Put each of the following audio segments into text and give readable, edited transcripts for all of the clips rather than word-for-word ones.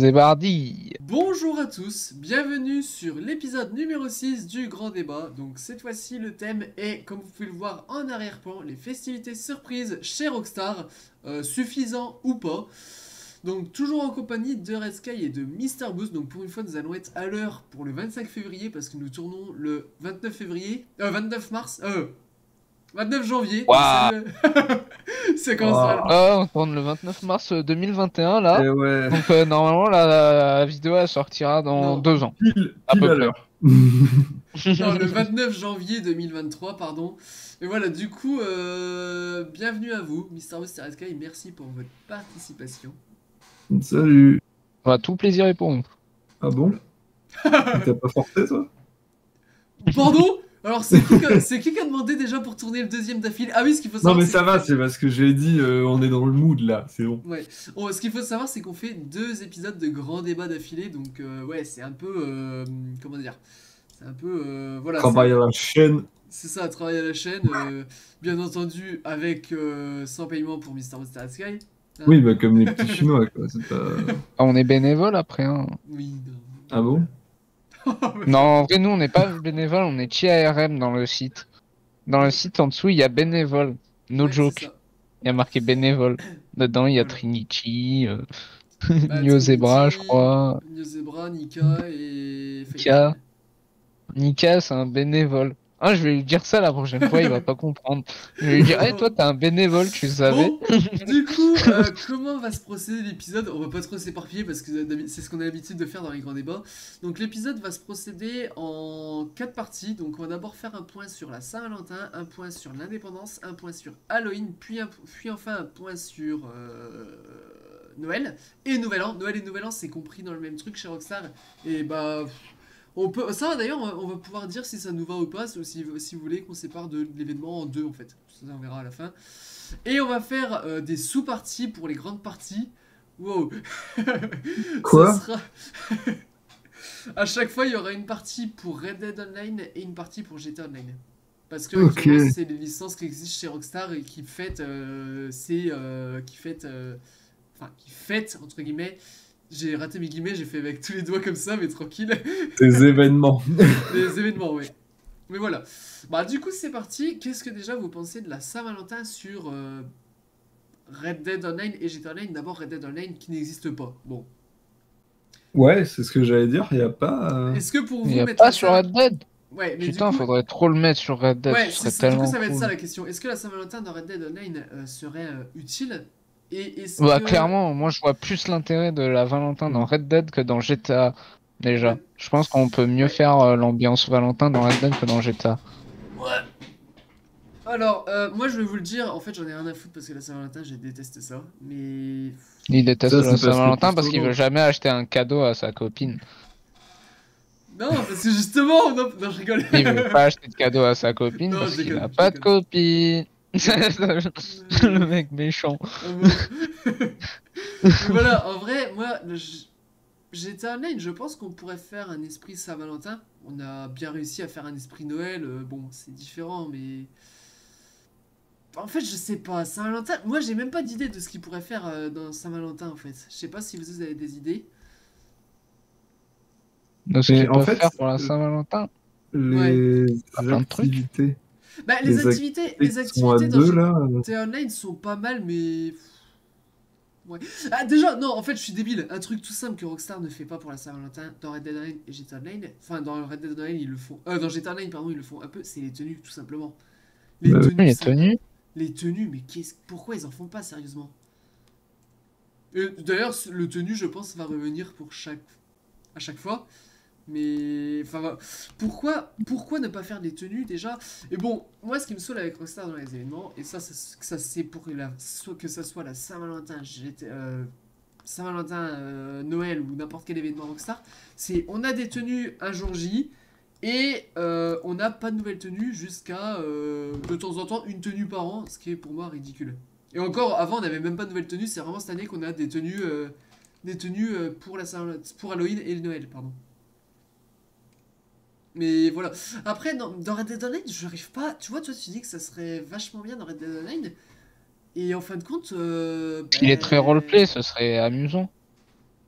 Zébardi. Bonjour à tous, bienvenue sur l'épisode numéro 6 du Grand Débat. Donc cette fois-ci le thème est, comme vous pouvez le voir en arrière-plan, les festivités surprises chez Rockstar, suffisant ou pas. Donc toujours en compagnie de Red Sky et de Mister Boost. Donc pour une fois nous allons être à l'heure pour le 25 février parce que nous tournons le 29 février, 29 mars, 29 janvier. Waouh. C'est comme ça. On tourne le 29 mars 2021 là. Et ouais. Donc normalement la vidéo elle sortira dans Non. 2 ans. Pile À peu à près. l'heure. Non, le 29 janvier 2023, pardon. Et voilà, du coup, bienvenue à vous, Mister Boost et Red Sky, merci pour votre participation. Salut. Tout plaisir est pour nous. Ah bon? T'as pas forcé toi? Pardon? Alors, c'est qui qui a demandé déjà pour tourner le deuxième d'affilée? Ah oui, ce qu'il faut Non savoir. mais c'est ça que- va, c'est parce que j'ai dit on est dans le mood là, c'est bon. Ouais. Oh, ce qu'il faut savoir, c'est qu'on fait 2 épisodes de grand débat d'affilée, donc ouais, c'est un peu. Comment dire? C'est un peu. Voilà. Travail à la chaîne. C'est ça, travail à la chaîne, bien entendu, avec sans paiement pour Mister Boost et Red Sky. Hein. Oui, bah comme les petits chinois quoi, c'est pas... On est bénévole après. Hein. Oui, non. Ah bon? Non, en vrai, nous on n'est pas bénévole, on est TIRM dans le site. Dans le site en dessous, il y a bénévole. No Ouais, joke. c'est ça. Il y a marqué bénévole. Dedans, il y a Voilà. Trinity, Bah, Neo Zebra, je Trinity, crois. Neo Zebra, Nika et Nika. Fatal. Nika, c'est un bénévole. Ah, je vais lui dire ça la prochaine fois, il va pas comprendre. Je vais lui dire, hey, toi, t'es un bénévole, tu savais? Bon, du coup, comment va se procéder l'épisode? On va pas trop s'éparpiller parce que c'est ce qu'on a l'habitude de faire dans les grands débats. Donc l'épisode va se procéder en 4 parties. Donc on va d'abord faire un point sur la Saint-Valentin, un point sur l'indépendance, un point sur Halloween, puis enfin un point sur Noël et Nouvel An. Noël et Nouvel An, c'est compris dans le même truc chez Rockstar. Et bah... On peut, ça d'ailleurs, on va pouvoir dire si ça nous va ou pas, si vous voulez qu'on sépare de l'événement en 2 en fait. Ça on verra à la fin. Et on va faire des sous-parties pour les grandes parties. Wow. Quoi? Ça sera... À chaque fois, il y aura une partie pour Red Dead Online et une partie pour GTA Online. Parce que Ok. actuellement, c'est les licences qui existent chez Rockstar et qui fêtent, qui fêtent entre guillemets. J'ai raté mes guillemets, j'ai fait avec tous les doigts comme ça, mais tranquille. Des événements. Les événements, ouais. Mais voilà. Bah du coup c'est parti. Qu'est-ce que déjà vous pensez de la Saint-Valentin sur Red Dead Online et GTA Online? D'abord Red Dead Online qui n'existe pas. Bon. Ouais, c'est ce que j'allais dire, y a pas... Est-ce que pour vous Il y a mettre pas la sur Red Dead? Ouais, mais Putain, du coup... faudrait trop le mettre sur Red Dead, Ouais, ce serait du coup tellement ça va être cool. ça la question. Est-ce que la Saint-Valentin dans Red Dead Online serait utile? Et est-ce Bah, que... clairement, moi je vois plus l'intérêt de la Valentin dans Red Dead que dans GTA. Déjà. Ouais. Je pense qu'on peut mieux Ouais. faire l'ambiance Valentin dans Red Dead que dans GTA. Ouais. Alors, moi je vais vous le dire, en fait j'en ai rien à foutre parce que la Saint-Valentin, je déteste ça. Mais... Il déteste Ça, la c'est parce que Saint-Valentin t'es parce qu'il solo. veut jamais acheter un cadeau à sa copine. Non, parce que justement... Non, je rigole. Il veut pas acheter de cadeau à sa copine Non, parce je qu'il déconne, a je pas de déconne. copine. Le mec méchant. Ah bon. Mais voilà, en vrai, moi, GTA Online, je pense qu'on pourrait faire un esprit Saint-Valentin. On a bien réussi à faire un esprit Noël. Bon, c'est différent, mais... En fait, je sais pas. Saint-Valentin, moi, j'ai même pas d'idée de ce qu'il pourrait faire dans Saint-Valentin, en fait. Je sais pas si vous avez des idées. De ce Mais qu'il en peut fait, faire pour la Saint-Valentin. les plein de trucs. activités... Bah, les activités qui sont à dans deux là... GTA Online sont pas mal, mais... Ouais. Ah, déjà, non, en fait, je suis débile. Un truc tout simple que Rockstar ne fait pas pour la Saint-Valentin dans Red Dead Online et GTA Online. Enfin, dans Red Dead Online, ils le font. Dans GTA Online, pardon, ils le font un peu. C'est les tenues, tout simplement. Les Bah oui. tenues, Les tenues. les tenues, mais pourquoi ils en font pas, sérieusement? D'ailleurs, le tenue, je pense, va revenir à chaque fois. Mais enfin, pourquoi ne pas faire des tenues déjà? Et bon, moi ce qui me saoule avec Rockstar dans les événements, et ça c'est pour que ça soit la Saint-Valentin, Saint-Valentin, Noël ou n'importe quel événement Rockstar, c'est on a des tenues un jour J et on n'a pas de nouvelles tenues jusqu'à de temps en temps une tenue par an, ce qui est pour moi ridicule. Et encore avant on n'avait même pas de nouvelles tenues, c'est vraiment cette année qu'on a des tenues pour pour Halloween et le Noël, pardon. Mais voilà. Après, dans Red Dead Online, je n'arrive pas. Tu vois, toi, tu dis que ça serait vachement bien dans Red Dead Online. Et en fin de compte. Il est très roleplay, ce serait amusant.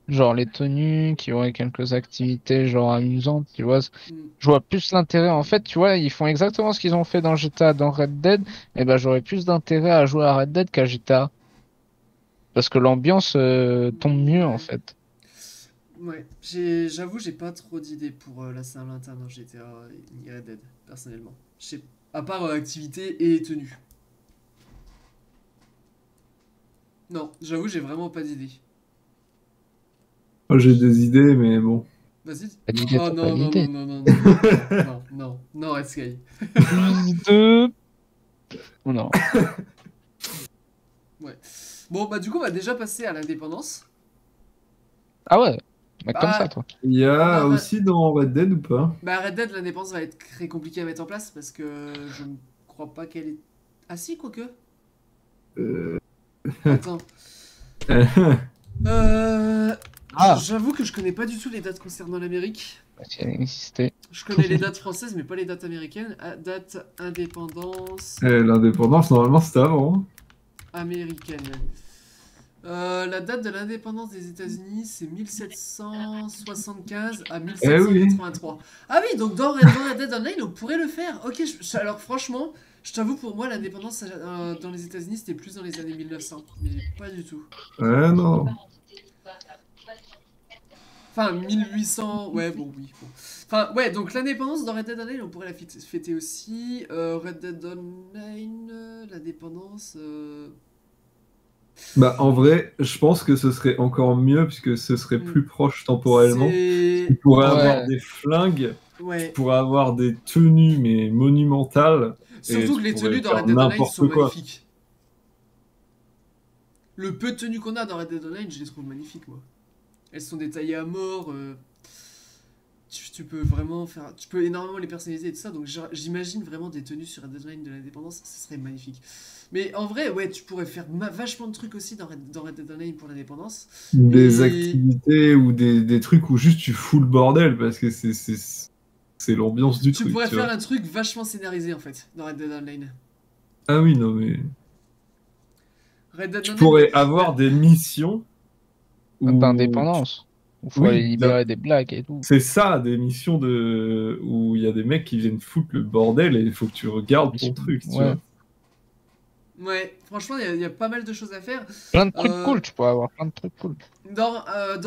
genre les tenues, qu'il y aurait quelques activités genre amusantes, tu vois. Mm. Je vois plus l'intérêt. En fait, tu vois, ils font exactement ce qu'ils ont fait dans GTA, dans Red Dead. Et ben, j'aurais plus d'intérêt à jouer à Red Dead qu'à GTA. Parce que l'ambiance tombe mieux, en Ouais. fait. Ouais, j'avoue, j'ai pas trop d'idées pour la Saint-Valentin dans GTA ni Red Dead, personnellement. Je sais, à part activité et tenue. Non, j'avoue, j'ai vraiment pas d'idée. Moi, j'ai des idées, mais bon. Vas-y. Pas d'idée, Oh t'as pas non, non, non, d'idée. non, non, non, non, non, non, non, non, Red Sky. Plus de... Non. Ouais. Bon, bah du coup, on va déjà passer à l'indépendance. Ah ouais, bah, comme ça, Bah, toi. Il y a non, aussi dans Red Dead ou pas? bah Red Dead, l'indépendance va être très compliquée à mettre en place parce que je ne crois pas qu'elle est... Ah si, quoique. Euh... Attends. Ah, J'avoue que je connais pas du tout les dates concernant l'Amérique. bah, si elle existait. Je connais les dates françaises, mais pas les dates américaines. Ah, date indépendance L'indépendance, normalement, c'était avant, hein. américaine. La date de l'indépendance des États-Unis, c'est 1775 à Eh oui. 1783. Ah oui, donc dans Red Dead Online, on pourrait le faire. Ok, alors franchement, je t'avoue, pour moi, l'indépendance dans les États-Unis, c'était plus dans les années 1900. Mais pas du tout. Non. Enfin, 1800, ouais, bon, oui. Bon. Enfin, ouais, donc l'indépendance dans Red Dead Online, on pourrait la fêter aussi. Red Dead Online, l'indépendance. Bah, en vrai, je pense que ce serait encore mieux puisque ce serait Hmm, plus proche temporellement. Tu c'est. pourrais avoir Ouais. des flingues, tu Ouais. pourrais avoir des tenues, mais monumentales, et Surtout tu que les pourrais tenues dans faire Red Dead Online sont n'importe quoi. magnifiques. Le peu de tenues qu'on a dans Red Dead Online, je les trouve magnifiques, moi. Elles sont détaillées à mort. Tu peux vraiment faire. Tu peux énormément les personnaliser et tout ça. Donc j'imagine vraiment des tenues sur Red Dead Online de l'indépendance. Ce serait magnifique. Mais en vrai, ouais, tu pourrais faire vachement de trucs aussi dans Red Dead Online pour l'indépendance. Des Et activités ou des trucs où juste tu fous le bordel parce que c'est l'ambiance du tu truc, pourrais tu faire vois. un truc vachement scénarisé en fait dans Red Dead Online. Ah oui, non, mais Red Dead tu Online, pourrais avoir des missions où D'indépendance. Il faut aller oui, libérer des blagues et tout. c'est ça, des missions où il y a des mecs qui viennent foutre le bordel et il faut que tu regardes ton truc, tu Ouais. vois. ouais, franchement, il y a pas mal de choses à faire. Plein de trucs Euh, cool, tu pourrais avoir plein de trucs cool. dans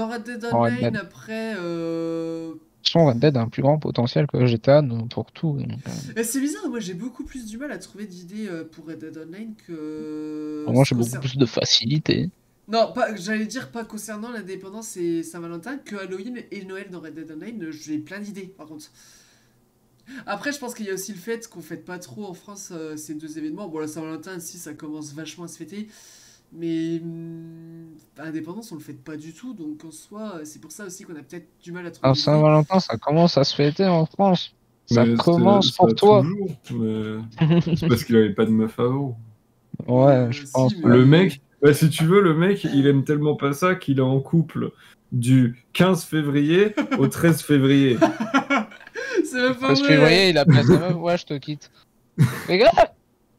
Red Dead En Red Dead. Online, De après. toute façon, Red Dead a un plus grand potentiel que GTA pour tout. Donc, C'est bizarre, moi j'ai beaucoup plus du mal à trouver d'idées pour Red Dead Online que. moi, j'ai beaucoup plus de facilité. Non, pas, j'allais dire pas concernant l'indépendance et Saint-Valentin, que Halloween et Noël dans Red Dead Online, j'ai plein d'idées par contre. Après, je pense qu'il y a aussi le fait qu'on fête pas trop en France ces deux événements. Bon, la Saint-Valentin, si ça commence vachement à se fêter, mais l'indépendance, on le fête pas du tout, donc en soi, c'est pour ça aussi qu'on a peut-être du mal à trouver Alors, des idées. Saint-Valentin, ça commence à se fêter en France. Ça Mais commence ça pour a toi. toujours, mais c'est parce qu'il avait pas de meuf avant. Ouais, je Si, pense, ouais. Le mais. mec, bah, si tu veux, le mec, il aime tellement pas ça qu'il est en couple du 15 février au 13 février. C'est même pas 13 vrai! février, il appelle sa meuf, ouais, je te quitte. Les gars!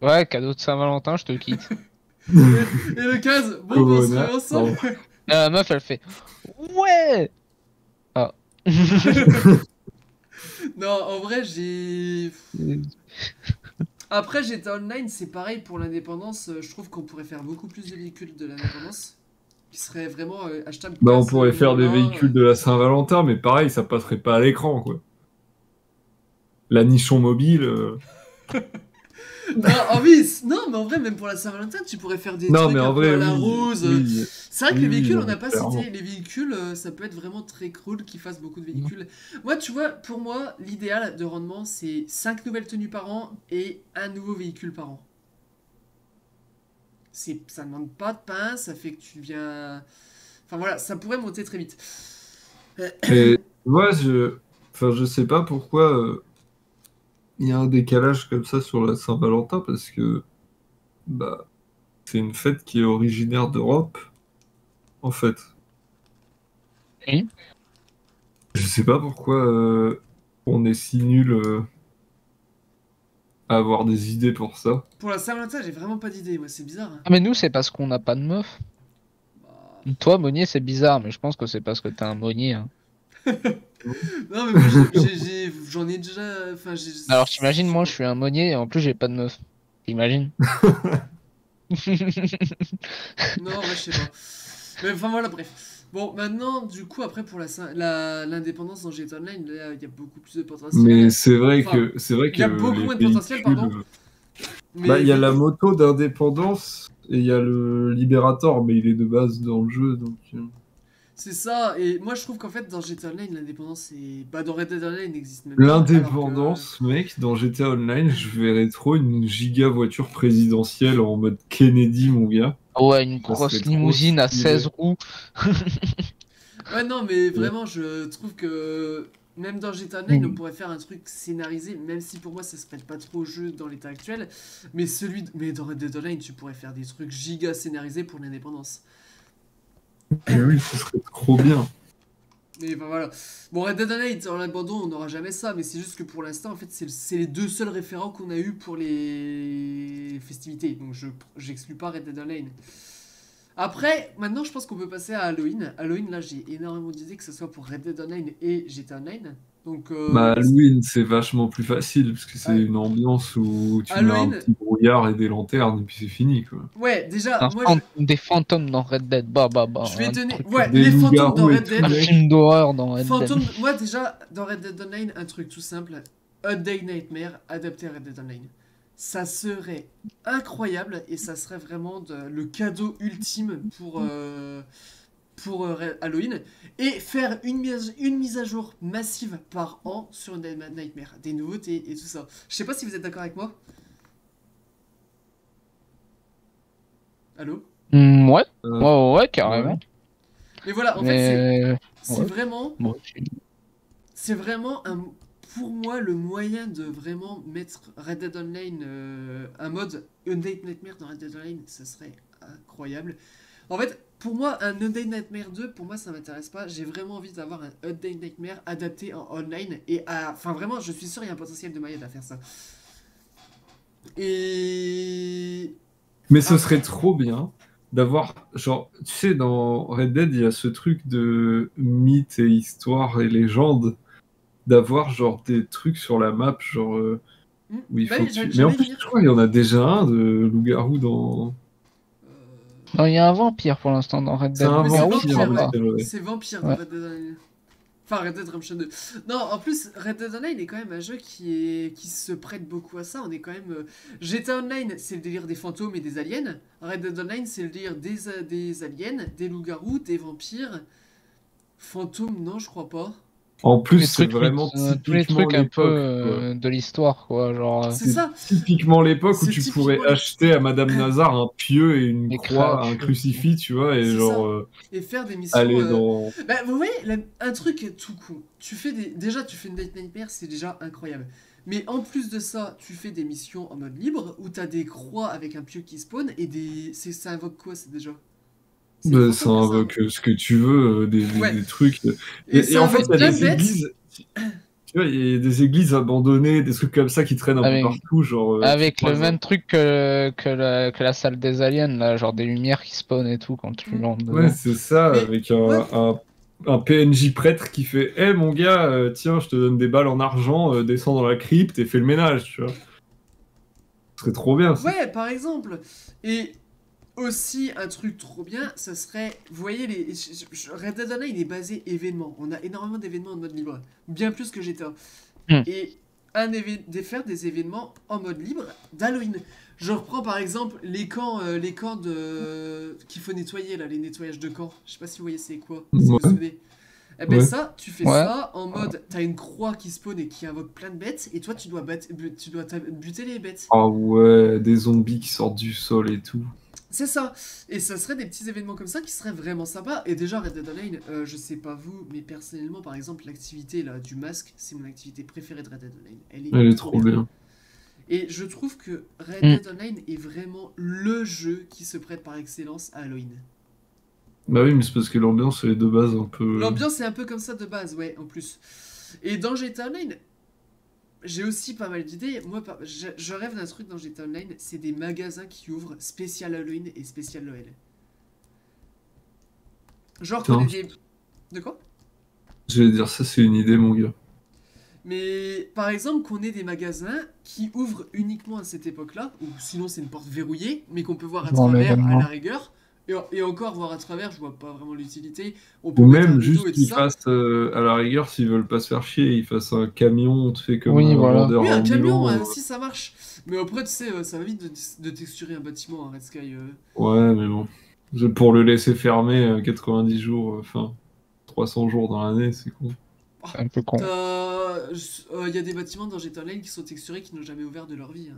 Ouais, cadeau de Saint-Valentin, je te quitte. Et le 15, bon, ben, on se remet Corona, ensemble! non. La meuf, elle fait, ouais! Ah. Non, en vrai, j'ai. Après, j'étais online, c'est pareil pour l'indépendance. Je trouve qu'on pourrait faire beaucoup plus de véhicules de l'indépendance qui seraient vraiment achetables Bah, on casse pourrait faire numéro des 1. véhicules de la Saint-Valentin, mais pareil, ça passerait pas à l'écran, quoi. La nichon mobile. Non, oh oui, non, mais en vrai, même pour la Saint-Valentin, tu pourrais faire des Non, mais trucs un en peu vrai, à la oui, rose. oui, C'est vrai que les oui, oui, véhicules, non, on mais n'a pas clairement. cité. Les véhicules, ça peut être vraiment très cool qu'ils fassent beaucoup de véhicules. Moi, tu vois, pour moi, l'idéal de rendement, c'est 5 nouvelles tenues par an et un nouveau véhicule par an. Ça ne demande pas de pain, ça fait que tu viens. Enfin voilà, ça pourrait monter très vite. Et moi, enfin, je sais pas pourquoi il y a un décalage comme ça sur la Saint-Valentin, parce que bah, c'est une fête qui est originaire d'Europe, en fait. Oui. Je sais pas pourquoi on est si nul à avoir des idées pour ça. Pour la Saint-Valentin, j'ai vraiment pas d'idée, moi, c'est bizarre, hein. Ah, mais nous, c'est parce qu'on n'a pas de meuf. Bah, Toi, Monnier, c'est bizarre, mais je pense que c'est parce que t'es un Monnier, hein. Non, mais moi, j'en ai déjà. Enfin, j'ai. Alors, Je t'imagines, sais moi, pas. je suis un Monnier et en plus, j'ai pas de meuf. T'imagines? Non, ouais, je sais pas. Mais enfin, voilà, bref. Bon, maintenant, du coup, après, pour l'indépendance dans GTA Online, là, il y a beaucoup plus de Mais potentiel. Enfin, c'est vrai il y a que beaucoup les moins de potentiel, pardon. véhicules. Bah, Mais il y a la vu. moto d'indépendance et il y a le Liberator, mais il est de base dans le jeu, donc. C'est ça, et moi je trouve qu'en fait dans GTA Online l'indépendance c'est. Bah dans Red Dead Online n'existe même pas, alors que. L'indépendance, mec, dans GTA Online, je verrais trop une giga voiture présidentielle en mode Kennedy, mon gars. Ouais, une Ça serait grosse trop limousine à stylé. 16 roues. Ouais, non, mais Et- vraiment je trouve que. Même dans GTA Online on Mm. pourrait faire un truc scénarisé, même si pour moi ça se prête pas trop au jeu dans l'état actuel. Mais dans Red Dead Online tu pourrais faire des trucs giga scénarisés pour l'indépendance. Mais oui, ce serait trop bien. Mais enfin voilà. Bon, Red Dead Online, en l'abandon, on n'aura jamais ça, mais c'est juste que pour l'instant, en fait, c'est les deux seuls référents qu'on a eu pour les festivités. Donc j'exclus pas Red Dead Online. Après, maintenant, je pense qu'on peut passer à Halloween. Halloween, là, j'ai énormément d'idées, que ce soit pour Red Dead Online et GTA Online. Donc, Bah, Halloween, c'est vachement plus facile, parce que c'est ouais. une ambiance où tu mets un Halloween, petit brouillard et des lanternes, et puis c'est fini, quoi. ouais, déjà, moi, je, Des fantômes dans Red Dead. Bah, bah, bah. je vais Un donner. truc. Ouais, Des les fantômes dans loups-garous et Red tout, Un Dead. mec. film d'horreur dans Red Dead. Fantôme, moi déjà, dans Red Dead Online, un truc tout simple, A Day Nightmare adapté à Red Dead Online. Ça serait incroyable et ça serait vraiment le cadeau ultime pour Halloween. Et faire une mise à jour massive par an sur A Day Nightmare. Des nouveautés et tout ça. Je sais pas si vous êtes d'accord avec moi. Allô. Ouais, Euh, ouais, ouais. carrément. Mais voilà, en fait, Mais. c'est Ouais, vraiment. moi aussi. C'est vraiment pour moi le moyen de vraiment mettre Red Dead Online, un mode Undead Nightmare dans Red Dead Online, ça serait incroyable. En fait, pour moi, un Undead Nightmare 2, pour moi ça m'intéresse pas. J'ai vraiment envie d'avoir un Undead Nightmare adapté en online. Enfin vraiment, je suis sûr il y a un potentiel de moyen à faire ça. Et... Mais ce Ah, serait trop bien d'avoir, genre, tu sais, dans Red Dead, il y a ce truc de mythes et histoires et légendes, d'avoir, genre, des trucs sur la map, genre, où il bah faut oui, que tu... Mais en j'allais y plus, venir. je crois qu'il y en a déjà un de loup-garou dans... Euh, Non, il y a un vampire pour l'instant dans Red C'est Dead. un Mais c'est Loup-garou, je vampire, crois vampire, oui, ouais. pas. c'est vrai. C'est vampire dans Ouais. Red Dead Online. Enfin, Red Dead Redemption 2. Non, en plus, Red Dead Online est quand même un jeu qui se prête beaucoup à ça. On est quand même. GTA Online, c'est le délire des fantômes et des aliens. Red Dead Online, c'est le délire des aliens, des loups-garous, des vampires. Fantômes, non, je crois pas. En plus, Les c'est trucs, vraiment tous les typiquement trucs un peu l'époque, quoi. de l'histoire, quoi. Genre, C'est C'est ça, typiquement l'époque où c'est tu pourrais typiquement les. acheter à Madame Nazar un pieu et une les croix, un créatures. crucifix, tu vois, et C'est genre, ça. Et faire des missions. aller dans... Bah, vous voyez, un truc tout con. Déjà, tu fais une Date Nightmare, c'est déjà incroyable. Mais en plus de ça, tu fais des missions en mode libre où t'as des croix avec un pieu qui spawn et des. Ça invoque quoi, c'est déjà? C'est les Bah, ça fantômes que ça invoque. invoque ce que tu veux, Ouais. des trucs. Et Et ça en fait, invoque il y a plein de des bêtes. églises, tu vois, il y a des églises abandonnées, des trucs comme ça qui traînent un peu Avec, partout, genre, tu avec le croises même truc que la salle des aliens, là, genre des lumières qui spawnent et tout quand tu Hmm. rentres Ouais, dedans. c'est ça, Mais avec ouais, un PNJ prêtre qui fait Eh mon gars, tiens, je te donne des balles en argent, descends dans la crypte et fais le ménage, tu vois. Ce serait trop bien, ça. ouais, par exemple. Et aussi, un truc trop bien, ça serait. Vous voyez, Red Dead Online, il est basé événement. On a énormément d'événements en mode libre. Bien plus que GTA. Hmm. Et faire des événements en mode libre d'Halloween. Je reprends par exemple les camps qu'il faut nettoyer, là, les nettoyages de camps. Je sais pas si vous voyez c'est quoi, si vous vous Ouais, souvenez. Eh ben ouais. ça, tu fais Ouais. ça en mode, t'as une croix qui spawn et qui invoque plein de bêtes, et toi tu dois, buter les bêtes. Ah ouais, des zombies qui sortent du sol et tout. C'est ça. Et ça serait des petits événements comme ça qui seraient vraiment sympas. Et déjà, Red Dead Online, je sais pas vous, mais personnellement, par exemple, l'activité là du masque, c'est mon activité préférée de Red Dead Online. Elle Elle est est trop trop bien. bien. Et je trouve que Red Mm. Dead Online est vraiment le jeu qui se prête par excellence à Halloween. Bah oui, mais c'est parce que l'ambiance, elle est de base un peu... L'ambiance est un peu comme ça de base, ouais, en plus. Et dans GTA Online, j'ai aussi pas mal d'idées. Moi, je rêve d'un truc dans GTA Online, c'est des magasins qui ouvrent spécial Halloween et spécial Noël. Genre qu'on Putain, ait des... De quoi? je vais dire ça, c'est une idée, mon gars. Mais par exemple, qu'on ait des magasins qui ouvrent uniquement à cette époque-là, ou sinon c'est une porte verrouillée, mais qu'on peut voir à Genre en travers à la événement. rigueur. Et encore voir à travers, je vois pas vraiment l'utilité. On peut Ou mettre un même rideau juste et tout qu'ils ça. fassent, à la rigueur, s'ils veulent pas se faire chier, ils fassent un camion, tu sais, comme Oui, un voilà. vendeur Oui, un camion, ambulant. si ça marche. Mais après, tu sais, ça va vite de texturer un bâtiment, Red Sky. Ouais, mais bon. Pour le laisser fermer 90 jours, enfin, 300 jours dans l'année, c'est con. Ah, C'est un peu con. il y a des bâtiments dans GTA Online qui sont texturés qui n'ont jamais ouvert de leur vie, hein.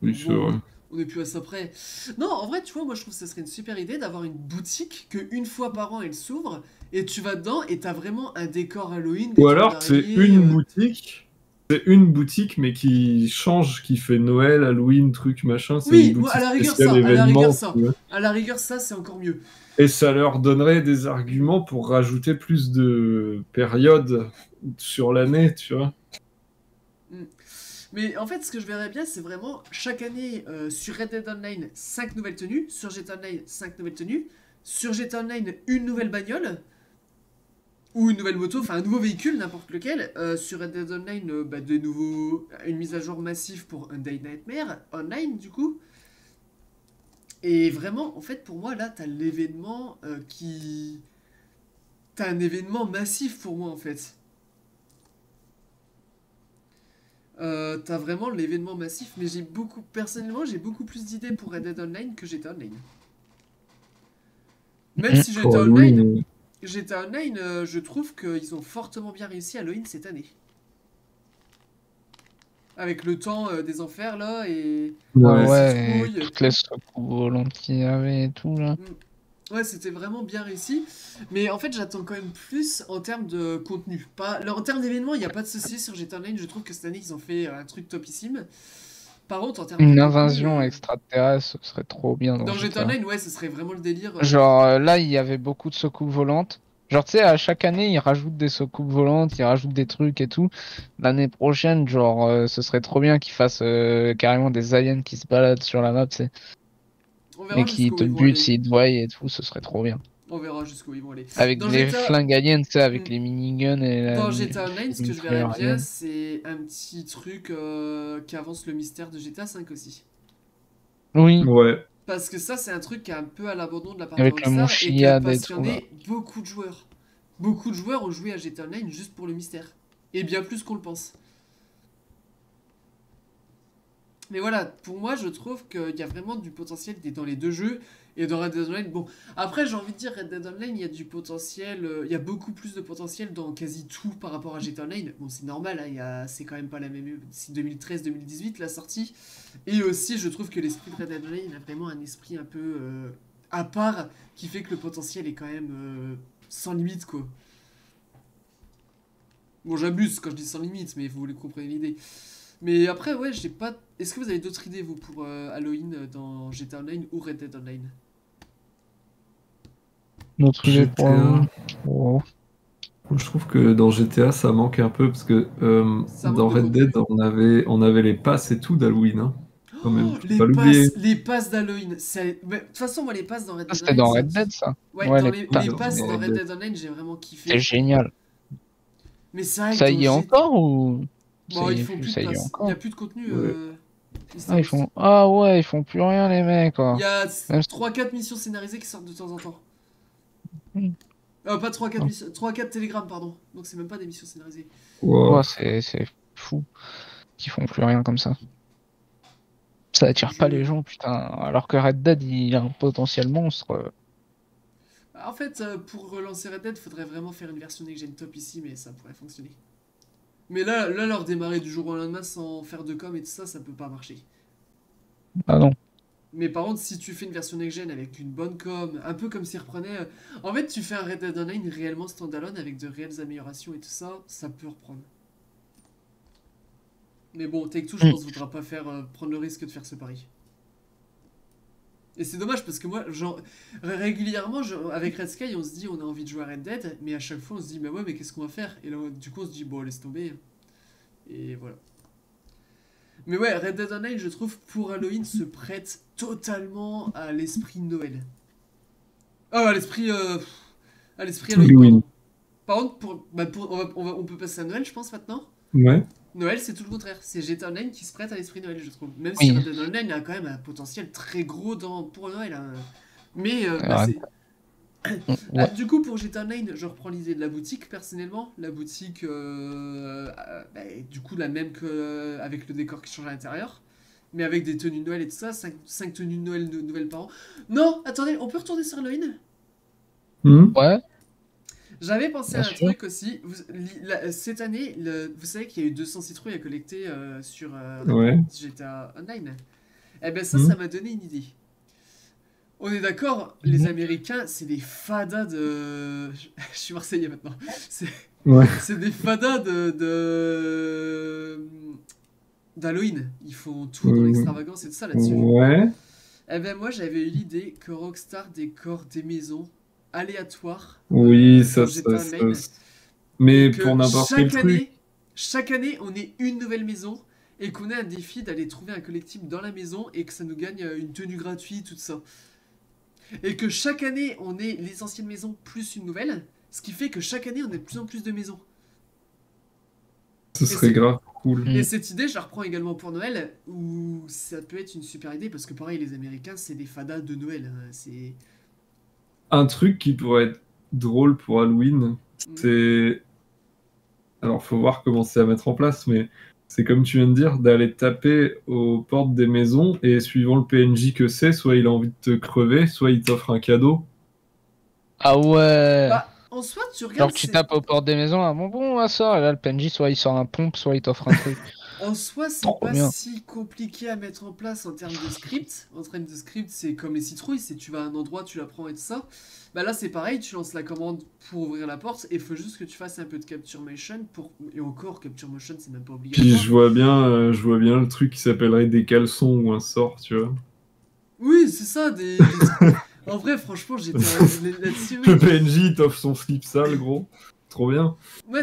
Oui, Donc c'est bon, vrai. on n'est plus à ça près. Non, en vrai, tu vois, moi je trouve que ce serait une super idée d'avoir une boutique que une fois par an elle s'ouvre et tu vas dedans et t'as vraiment un décor Halloween, des Ou trucs alors, c'est d'araignée. une boutique. C'est une boutique, mais qui change, qui fait Noël, Halloween, truc, machin. C'est une Oui, moi, à boutique la rigueur spéciale ça, à la rigueur événement, si ça. tu veux. À la rigueur ça, c'est encore mieux. Et ça leur donnerait des arguments pour rajouter plus de périodes sur l'année, tu vois. Mm. Mais en fait, ce que je verrais bien, c'est vraiment chaque année sur Red Dead Online 5 nouvelles tenues, sur GTA Online 5 nouvelles tenues, sur GTA Online une nouvelle bagnole, ou une nouvelle moto, enfin un nouveau véhicule, n'importe lequel. Sur Red Dead Online, une mise à jour massive pour Undead Nightmare Online, du coup. Et vraiment, en fait, pour moi, là, t'as l'événement qui. T'as un événement massif pour moi, en fait. T'as vraiment l'événement massif, mais personnellement, j'ai beaucoup plus d'idées pour Red Dead Online que GTA Online. Même si Pour Halloween. GTA Online, je trouve qu'ils ont fortement bien réussi Halloween cette année. Avec le temps des enfers là et Ouais, la Ouais. ouais, et citrouille. toutes les soucoupes volantes qu'il y avait et tout, là. Ouais, c'était vraiment bien réussi. Mais en fait, j'attends quand même plus en termes de contenu. En termes d'événements, il n'y a pas de souci sur GTA Online. Je trouve que cette année, ils ont fait un truc topissime. Par contre, en termes de Une contenu, invasion extraterrestre, ce serait trop bien dans dans GTA GTA. Online, ouais, ce serait vraiment le délire. Genre, là, il y avait beaucoup de soucoupes volantes. Genre, tu sais, à chaque année, ils rajoutent des soucoupes volantes, ils rajoutent des trucs et tout. L'année prochaine, genre, ce serait trop bien qu'ils fassent carrément des aliens qui se baladent sur la map, tu sais. On Et verra qui jusqu'où te ils vont butent aller. s'ils te voient et tout, ce serait trop bien. On verra jusqu'où ils vont aller. Avec Dans les GTA, flingues aliens, tu sais, hmm, avec les miniguns et dans les GTA Online, ce que je verrais mitrailleurs bien, aliens. c'est un petit truc qui avance le mystère de GTA 5 aussi. Oui, Ouais. Parce que ça, c'est un truc qui est un peu à l'abandon de la part de avec le Rockstar et qui a Moushiad et tout, là. passionné beaucoup de joueurs. Beaucoup de joueurs ont joué à GTA Online juste pour le mystère. Et bien plus qu'on le pense. Mais voilà, pour moi, je trouve qu'il y a vraiment du potentiel dans les deux jeux. Et dans Red Dead Online, bon, après, j'ai envie de dire, Red Dead Online, il y a du potentiel, il y a beaucoup plus de potentiel dans quasi tout par rapport à GTA Online. Bon, c'est normal, hein, c'est quand même pas la même. C'est 2013-2018 la sortie. Et aussi, je trouve que l'esprit de Red Dead Online a vraiment un esprit un peu à part qui fait que le potentiel est quand même sans limite, quoi. Bon, j'abuse quand je dis sans limite, mais vous comprenez l'idée. Mais après, ouais, j'ai pas. Est-ce que vous avez d'autres idées, vous, pour Halloween dans GTA Online ou Red Dead Online? Notre idée pour GTA. Oh. Je trouve que dans GTA, ça manque un peu parce que Ça manque dans de Red Dead, contenu. on avait les passes et tout d'Halloween, hein. Quand même, Oh, faut pas l'oublier. les passes d'Hallowoween. Mais, de toute façon, moi, les passes dans Red Ça, Dead c'était Online, dans Red Dead, ça. Ouais, Ouais, dans les les Oui, passes, passes dans dans Red Red Dead. Dead Online, j'ai vraiment c'est kiffé. génial. Mais c'est vrai que Ça dans y est GTA. encore ou Bon, ça ils y est font plus, plus de ça y est passes. Il y a encore? plus de contenu Ouais. Ah, Easter ils Eggs. font... Ah ouais, ils font plus rien, les mecs, Il y quoi. a Même... 3-4 missions scénarisées qui sortent de temps en temps. si- Pas 3-4 missions, 3-4 télégrammes, pardon. Donc c'est même pas des missions scénarisées. Wow. Ouais, c'est fou qu'ils font plus rien comme ça. Ça attire pas les Je... gens, putain. Alors que Red Dead, il a un potentiel monstre. En fait, pour relancer Red Dead, faudrait vraiment faire une version next-gen top ici, mais ça pourrait fonctionner. Mais là, leur démarrer du jour au lendemain sans faire de com et tout ça, ça peut pas marcher. Ah non. Mais par contre, si tu fais une version next-gen avec une bonne com, un peu comme s'ils reprenaient... En fait, tu fais un Red Dead Online réellement standalone avec de réelles améliorations et tout ça, ça peut reprendre. Mais bon, Take-Two, je Hmm. pense, voudra pas prendre le risque de faire ce pari. Et c'est dommage parce que moi, genre, régulièrement, avec Red Sky, on se dit on a envie de jouer à Red Dead, mais à chaque fois on se dit mais ouais, mais qu'est-ce qu'on va faire? Et là, du coup, on se dit bon, laisse tomber. Et voilà. Mais ouais, Red Dead Online, je trouve, pour Halloween, se prête totalement à l'esprit de Noël. Ah, à l'esprit. À l'esprit Halloween, Halloween. pardon. Par contre, on peut passer à Noël, je pense, maintenant. Ouais. Noël, c'est tout le contraire. C'est GTA Online qui se prête à l'esprit Noël, je trouve. Même Oui. si Red Dead Online a quand même un potentiel très gros pour Noël, hein. Mais c'est... Ouais. Du coup, pour GTA Online, je reprends l'idée de la boutique, personnellement. La boutique, du coup, la même avec le décor qui change à l'intérieur. Mais avec des tenues de Noël et tout ça. 5 tenues de Noël nouvelles par an. Non, attendez, on peut retourner sur Halloween? Ouais, J'avais pensé bien à un sûr. truc aussi. Cette année, vous savez qu'il y a eu 200 citrouilles à collecter sur Ouais. GTA Online. Eh ben ça, Mhm. ça m'a donné une idée. On est d'accord, les Américains, c'est des fadas de... Je suis Marseillais maintenant. C'est Ouais. c'est des fadas d'Halloween. Ils font tout dans l'extravagance et tout ça là-dessus. Ouais. Eh ben moi, j'avais eu l'idée que Rockstar décore des maisons aléatoires Oui, dans ça. GTA Online. Mais Et pour que n'importe quel truc. chaque année, on ait une nouvelle maison et qu'on ait un défi d'aller trouver un collectible dans la maison et que ça nous gagne une tenue gratuite, tout ça. Et que chaque année, on ait les anciennes maisons plus une nouvelle, ce qui fait que chaque année, on ait de plus en plus de maisons. Ce serait c'est- grave cool. Et cette idée, je la reprends également pour Noël, où ça peut être une super idée, parce que pareil, les Américains, c'est des fadas de Noël, hein. C'est... Un truc qui pourrait être drôle pour Halloween, c'est. Alors, faut voir comment c'est à mettre en place, mais c'est comme tu viens de dire, d'aller taper aux portes des maisons et suivant le PNJ que c'est, soit il a envie de te crever, soit il t'offre un cadeau. Ah ouais. Bah, en soi, tu Genre regardes, que tu tapes aux portes des maisons, ah bon, à ça, et là le PNJ, soit il sort un pompe, soit il t'offre un truc. En soi, c'est Trop pas bien. si compliqué à mettre en place en termes de script. En termes de script, c'est comme les citrouilles, c'est tu vas à un endroit, tu la prends et tout ça. Bah là, c'est pareil, tu lances la commande pour ouvrir la porte et il faut juste que tu fasses un peu de capture motion pour... Et encore, capture motion, c'est même pas Puis obligatoire. je vois bien le truc qui s'appellerait des caleçons ou un sort, tu vois. Oui, c'est ça, En vrai, franchement, j'étais là-dessus, Le oui. PNJ il t'offre son slip sale, gros. Trop bien. Ouais,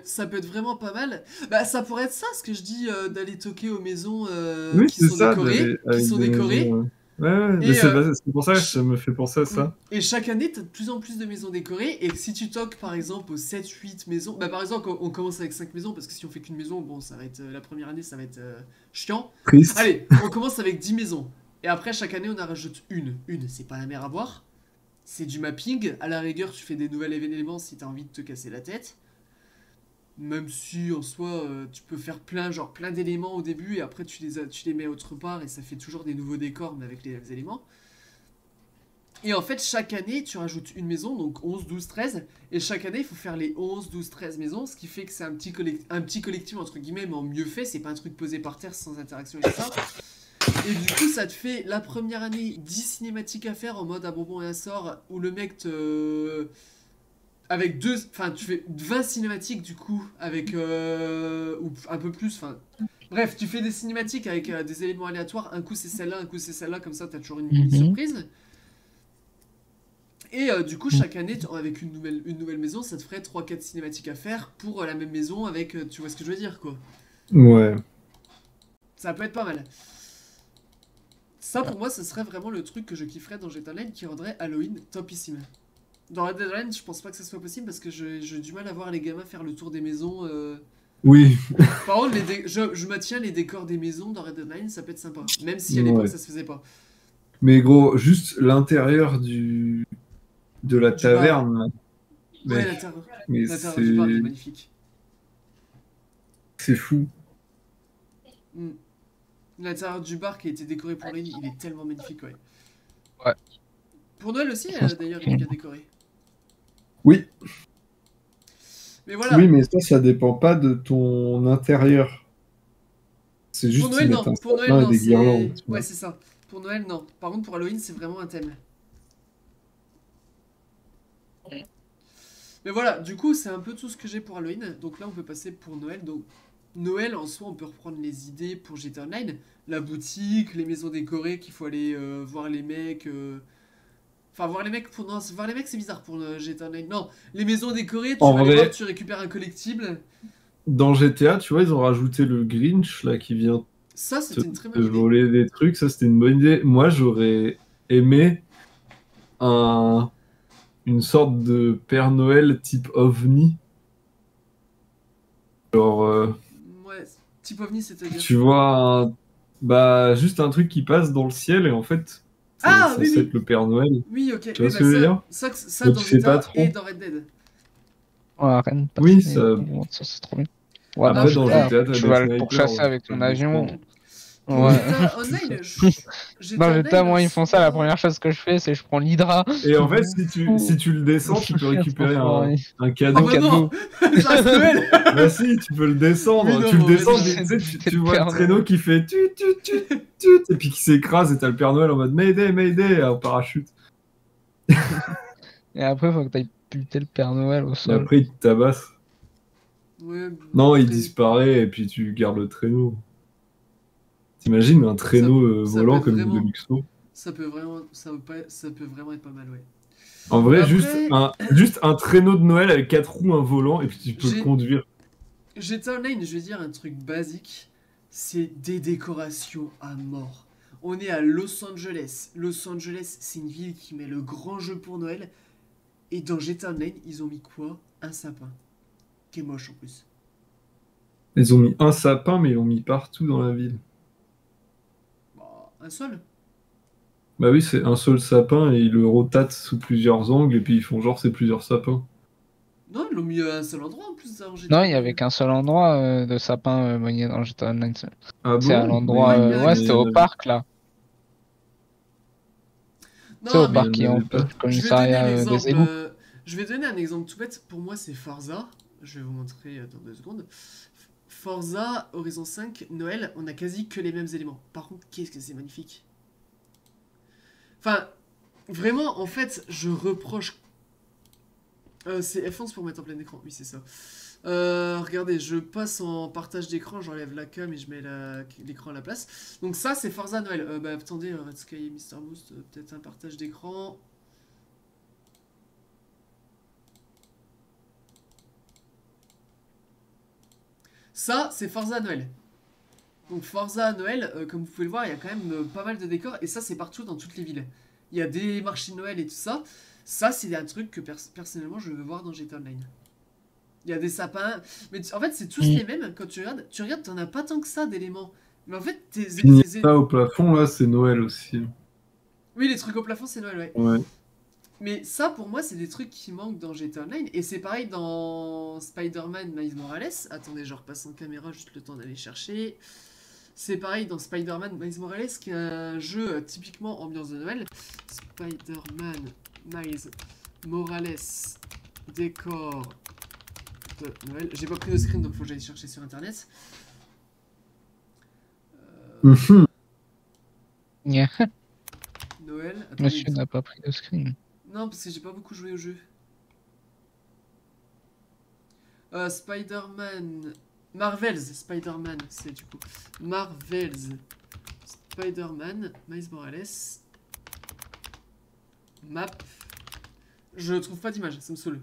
ça peut être vraiment pas mal. Bah, ça pourrait être ça, ce que je dis, d'aller toquer aux maisons Oui, qui c'est sont ça, décorées, d'aller avec des maisons. Ouais, mais Et, c'est pour ça que ça me fait penser à ça. Et chaque année, t'as de plus en plus de maisons décorées. Et si tu toques par exemple aux 7-8 maisons, bah par exemple, on commence avec 5 maisons parce que si on fait qu'une maison, bon, ça va être la première année, ça va être chiant. Triste. Allez, on commence avec 10 maisons. Et après, chaque année, on en rajoute une. Une, c'est pas la mer à boire. C'est du mapping. À la rigueur, tu fais des nouveaux événements si t'as envie de te casser la tête. Même si en soi, tu peux faire plein d'éléments au début et après tu les mets autre part et ça fait toujours des nouveaux décors mais avec les mêmes éléments. Et en fait, chaque année, tu rajoutes une maison, donc 11, 12, 13. Et chaque année, il faut faire les 11, 12, 13 maisons, ce qui fait que c'est un petit collectif, entre guillemets, mais en mieux fait. C'est pas un truc posé par terre sans interaction et tout ça. Et du coup, ça te fait la première année 10 cinématiques à faire en mode un bonbon et un sort, où le mec te... Avec deux... Enfin, tu fais 20 cinématiques, du coup, avec... ou un peu plus, enfin... Bref, tu fais des cinématiques avec des éléments aléatoires. Un coup, c'est celle-là, un coup, c'est celle-là. Comme ça, t'as toujours une mini surprise. Et du coup, chaque année, avec une nouvelle maison, ça te ferait 3-4 cinématiques à faire pour la même maison avec... tu vois ce que je veux dire, quoi. Ouais. Ça peut être pas mal. Ça, pour moi, ce serait vraiment le truc que je kifferais dans GTA Online qui rendrait Halloween topissime. Dans Red Dead Online, je pense pas que ce soit possible parce que j'ai du mal à voir les gamins faire le tour des maisons. Oui. Par contre, je maintiens les décors des maisons dans Red Dead Online, ça peut être sympa. Même si à l'époque, ça se faisait pas. Mais gros, juste l'intérieur de la Du bar. taverne. Ouais, l'intérieur du bar, il est magnifique. C'est fou. L'intérieur du bar qui a été décoré pour Halloween, il est tellement magnifique, ouais. Ouais. Pour Noël aussi, d'ailleurs, il est bien décoré. Oui. Mais voilà. Oui, mais ça dépend pas de ton intérieur. C'est juste pour Noël, non. Pour Noël, non. des guirlandes. Ouais, c'est ça. Pour Noël, non. Par contre, pour Halloween, c'est vraiment un thème. Mais voilà, du coup, c'est un peu tout ce que j'ai pour Halloween. Donc là, on peut passer pour Noël. Donc, Noël, en soi, on peut reprendre les idées pour GTA Online. La boutique, les maisons décorées qu'il faut aller voir les mecs. Enfin, voir les mecs pour... Non, voir les mecs, c'est bizarre pour GTA Online. Non, les maisons décorées, tu vas aller voir, tu récupères un collectible. Dans GTA, tu vois, ils ont rajouté le Grinch, là, qui vient ça, c'était une très bonne idée. voler des trucs. Ça, c'était une bonne idée. Moi, j'aurais aimé une une sorte de Père Noël type ovni. Genre, Ouais, type ovni, c'est-à-dire. tu vois bah, juste un truc qui passe dans le ciel et en fait, c'est Ah, oui, censé être oui. le Père Noël. Oui, ok. Tu Oui, vois ce bah que je veux dire? ça Mais dans tu sais pas GTA trop. et dans Red Dead. Ouais, Rennes, pas Oui, très- ça. ça c'est trop bien. Ouais, dans Après, dans Après, GTA, GTA, t'as tu des vas le snipers, pourchasser donc avec tu peux ton le avion. défendre. pour Ouais. GTA C'est ça. Online, Dans GTA GTA, Online en moi, ils font ça. La soi. première chose que je fais, c'est je prends l'Hydra. Et en Je fait, m'en si fous. tu le descends, tu peux Trop récupérer fort, un Ah un cadeau. bah non, cadeau. ça reste Noël. Bah si, tu peux le Oui, descendre. non, Tu le mais descends, arrête. mais tu sais, C'est tu le vois le Père traîneau Noël. qui fait tut, et puis qui s'écrase, et t'as le Père Noël en mode Mayday, Mayday, en parachute. Et après, faut que t'ailles buter le Père Noël au Et sol. après, il te tabasse. Ouais, Non, il après, disparaît, et puis tu gardes le traîneau. T'imagines un ça, traîneau ça peut volant être comme dit vraiment, Deluxo? ça peut vraiment être pas mal, ouais. En vrai, Après, juste un traîneau de Noël avec 4 roues, un volant, et puis tu peux le j'ai conduire. GTA Online, je vais dire un truc basique, c'est des décorations à mort. On est à Los Angeles. Los Angeles, c'est une ville qui met le grand jeu pour Noël. Et dans GTA Online, ils ont mis quoi? Un sapin. Qui est moche en plus. Ils ont mis un sapin, mais ils l'ont mis partout dans la ville. Bah, un seul. Bah oui, c'est un seul sapin, et ils le rotatent sous plusieurs angles, et puis ils font genre c'est plusieurs sapins. Non, ils l'ont mis à un seul endroit en plus dans GTA Non, il y avait Online. qu'un seul endroit de sapin moigné dans GTA Online. Ah C'est à bon? l'endroit. Ouais, il y en a Ouais, qu'un c'était Mais au seul. parc là. C'est au Non, mais il mais parc y en qui est en avait face pas. du je vais donner commissariat des l'exemple. égouts. Je vais donner un exemple tout bête. Pour moi, c'est Forza. Je vais vous montrer dans 2 secondes. Forza Horizon 5, Noël, on a quasi que les mêmes éléments. Par contre, qu'est-ce que c'est magnifique. Enfin, vraiment, en fait, je reproche. C'est F11 pour mettre en plein écran. Oui, c'est ça. Regardez, je passe en partage d'écran, j'enlève la cam et je mets l'écran à la place. Donc ça, c'est Forza Noël. Bah attendez, Red Sky et Mister Boost, peut-être un partage d'écran. Ça, c'est Forza Noël. Donc Forza Noël, comme vous pouvez le voir, il y a quand même pas mal de décors. Et ça, c'est partout dans toutes les villes. Il y a des marchés de Noël et tout ça. Ça, c'est un truc que personnellement, je veux voir dans GTA Online. Il y a des sapins. Mais en fait, c'est tous les mêmes. Quand tu regardes, t'en as pas tant que ça d'éléments. Mais en fait, Finir ça au plafond, là, c'est Noël aussi. oui, les trucs au plafond, c'est Noël, ouais. Ouais. Mais ça, pour moi, c'est des trucs qui manquent dans GTA Online. Et c'est pareil dans Spider-Man Miles Morales. Attendez, je repasse en caméra, juste le temps d'aller chercher. C'est pareil dans Spider-Man Miles Morales, qui est un jeu typiquement ambiance de Noël. Spider-Man Miles Morales, décor de Noël. J'ai pas pris de screen, donc faut que j'aille chercher sur internet. Yeah. Noël. Attendez, Monsieur n'a pas pris de screen. non, parce que j'ai pas beaucoup joué au jeu. Spider-Man. Marvel's Spider-Man, c'est du coup. Marvel's Spider-Man, Miles Morales. Map. Je trouve pas d'image, ça me saoule.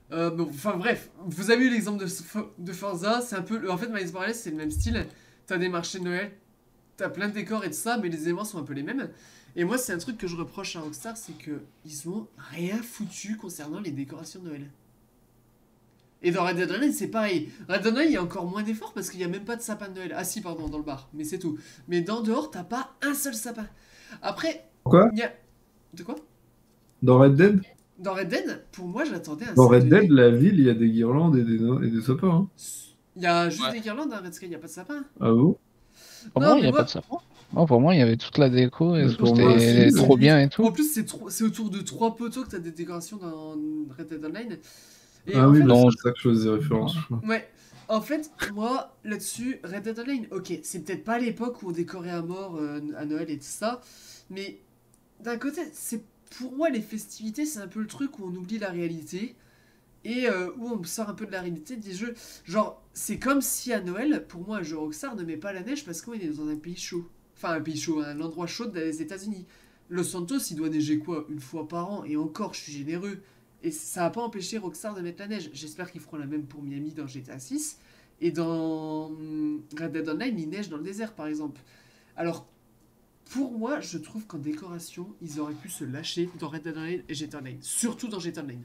Bon, enfin bref, vous avez eu l'exemple de Forza, c'est un peu. En fait, Miles Morales, c'est le même style. T'as des marchés de Noël, t'as plein de décors et tout ça, mais les éléments sont un peu les mêmes. Et moi, c'est un truc que je reproche à Rockstar, c'est que ils ont rien foutu concernant les décorations de Noël. Et dans Red Dead Online, c'est pareil. Red Dead Online, il y a encore moins d'efforts parce qu'il n'y a même pas de sapin de Noël. Ah si, pardon, dans le bar, mais c'est tout. Mais dans dehors, t'as pas un seul sapin. Après, Quoi? il y a. De quoi? Dans Red Dead? Dans Red Dead, pour moi, j'attendais un Dans set Red de Dead, la ville, il y a des guirlandes et des sapins. Hein. Il y a juste Ouais. des guirlandes dans Red Sky, il n'y a pas de sapin. Ah bon? Pour Non, moi, il mais n'y a pas moi. de sapin. Non, pour moi, il y avait toute la déco et Mais tout. pour moi, C'était si, trop oui. bien et tout. En plus, c'est autour de 3 poteaux que tu as des décorations dans Red Dead Online. Et Ah en oui, fait, bah, Non, c'est ça que je faisais référence. Je crois. ouais. En fait, moi, là-dessus, Red Dead Online, ok, c'est peut-être pas l'époque où on décorait à mort à Noël et tout ça, mais d'un côté, c'est pour moi les festivités, c'est un peu le truc où on oublie la réalité et où on sort un peu de la réalité des jeux. Genre, c'est comme si à Noël, pour moi, un jeu Rockstar ne met pas la neige parce qu'on est dans un pays chaud. Enfin, un pays chaud, un endroit chaud des États-Unis. Los Santos, il doit neiger quoi? Une fois par an, et encore, je suis généreux. Et ça n'a pas empêché Rockstar de mettre la neige. J'espère qu'ils feront la même pour Miami dans GTA 6. Et dans Red Dead Online, il neige dans le désert, par exemple. Alors, pour moi, je trouve qu'en décoration, ils auraient pu se lâcher dans Red Dead Online et GTA Online. Surtout dans GTA Online.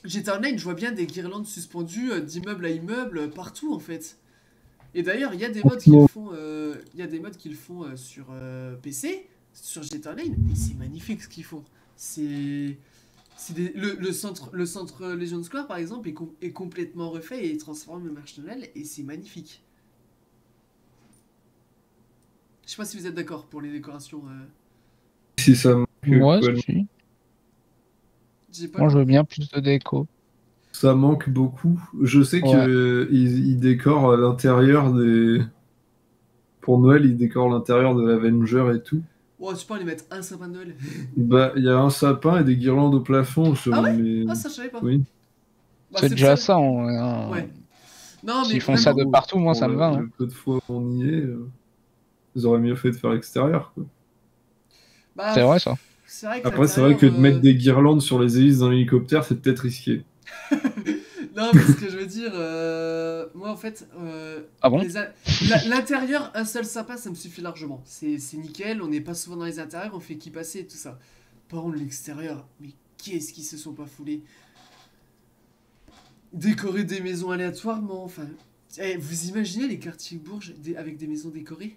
GTA Online, je vois bien des guirlandes suspendues d'immeuble à immeuble partout en fait. Et d'ailleurs, il y a des mods qui le font, sur PC, sur GTA Online, et c'est magnifique ce qu'ils font. Le centre Legion Square par exemple est complètement refait et transformé en Marshall et c'est magnifique. Je sais pas si vous êtes d'accord pour les décorations. Si ça manque, Moi, quoi, je suis. J'ai pas Moi, je veux compris. bien plus de déco. ça manque beaucoup. Je sais Ouais. que ils décorent l'intérieur des. Pour Noël, ils décorent l'intérieur de l'Avenger et tout. Oh, tu peux aller mettre un sapin de Noël. Bah, il y a un sapin et des guirlandes au plafond. Ah ouais? Mais... Ah, ça je savais pas. Oui. Bah, C'est c'est le déjà seul. ça. Hein. Ouais. Non, mais S'ils font ça vraiment. de partout, moi, Pour ça me va. Hein. le peu de fois où on y est, ils auraient mieux fait de faire extérieur, quoi. Bah, C'est vrai, ça. c'est vrai que Après, c'est vrai l'intérieur. que de mettre des guirlandes sur les hélices d'un hélicoptère, c'est peut-être risqué. Non, mais ce que je veux dire, moi en fait, Ah bon? l'intérieur, un seul sapin, ça me suffit largement. C'est nickel, on n'est pas souvent dans les intérieurs, on fait qu'y passer et tout ça. Par contre, l'extérieur, mais qu'est-ce qu'ils se sont pas foulés? Décorer des maisons aléatoirement, enfin. Vous imaginez les quartiers Bourges avec des maisons décorées?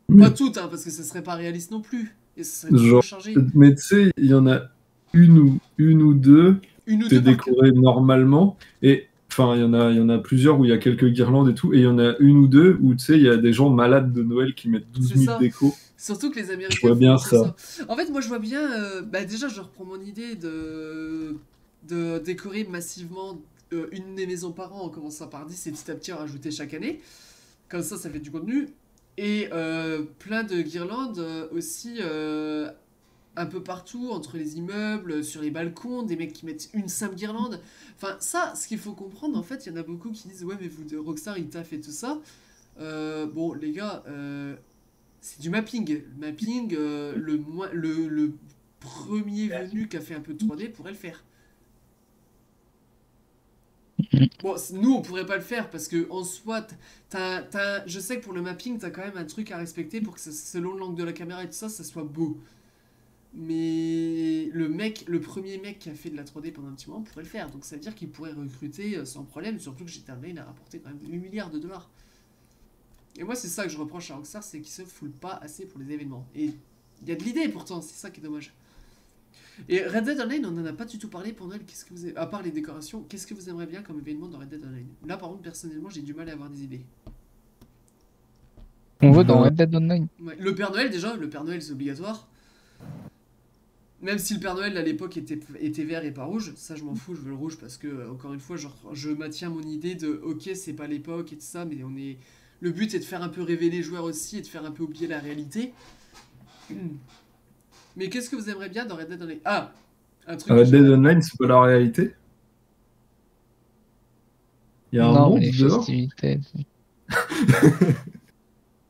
Mais, Pas toutes, hein, parce que ça serait pas réaliste non plus. Et ça serait trop genre, chargé. mais tu sais, il y en a une ou deux, Une ou c'est deux par décoré normalement. Et enfin, il y en a plusieurs où il y a quelques guirlandes et tout. Et il y en a une ou deux où tu sais, il y a des gens malades de Noël qui mettent 12 C'est 000 ça. décos. Surtout que les Je Américains vois font bien un peu ça. ça. En fait, moi, je vois bien. Bah, déjà, je reprends mon idée de décorer massivement une des maisons par an en commençant par 10 et petit à petit en rajouter chaque année. Comme ça fait du contenu. Et plein de guirlandes aussi un peu partout, entre les immeubles, sur les balcons, des mecs qui mettent une simple guirlande. Enfin, ça, ce qu'il faut comprendre, en fait, il y en a beaucoup qui disent ouais, mais vous, de Rockstar, ils taffent et tout ça. Bon, les gars, c'est du mapping. Le mapping, le premier venu qui a fait un peu de 3D pourrait le faire. Bon, nous, on pourrait pas le faire parce que en soi, je sais que pour le mapping, t'as quand même un truc à respecter pour que selon l'angle de la caméra et tout ça, ça soit beau. Mais le premier mec qui a fait de la 3D pendant un petit moment pourrait le faire. Donc ça veut dire qu'il pourrait recruter sans problème, surtout que GTA Online a rapporté quand même 8 milliards de dollars. Et moi, c'est ça que je reproche à Rockstar, c'est qu'ils se foulent pas assez pour les événements. Et il y a de l'idée pourtant, c'est ça qui est dommage. Et Red Dead Online, on en a pas du tout parlé pour Noël. Qu'est-ce que vous à part les décorations, qu'est-ce que vous aimeriez bien comme événement dans Red Dead Online? Là, par contre, personnellement, j'ai du mal à avoir des idées. On veut dans Bah, Red Dead Online. Ouais. Le Père Noël, déjà, le Père Noël, c'est obligatoire. Même si le Père Noël à l'époque était vert et pas rouge, ça je m'en fous, je veux le rouge parce que, encore une fois, je maintiens mon idée de ok, c'est pas l'époque et tout ça, mais on est. Le but est de faire un peu rêver les joueurs aussi et de faire un peu oublier la réalité. Mais qu'est-ce que vous aimeriez bien dans Red Dead Online? Ah, un truc que Red Dead j'aimerais. Online, c'est pas la réalité. Il y a un Non, mais monde les dehors. festivités.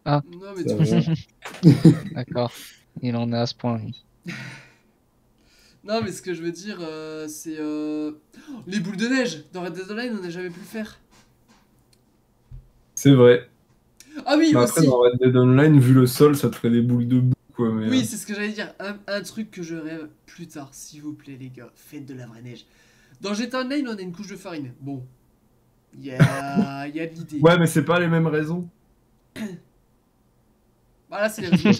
Ah, Non, mais Ça tu vois. va. d'accord. Il en est à ce point, lui. Non, mais ce que je veux dire, c'est. Les boules de neige! Dans Red Dead Online, on n'a jamais pu le faire. C'est vrai. Ah oui, Mais après, aussi! dans Red Dead Online, vu le sol, ça te ferait des boules de boue, quoi. Mais, Oui, c'est ce que j'allais dire. Un truc que je rêve plus tard, s'il vous plaît, les gars. Faites de la vraie neige. Dans GTA Online, on a une couche de farine. Bon. Il y a de l'idée. Ouais, mais c'est pas les mêmes raisons. Voilà, c'est les raisons.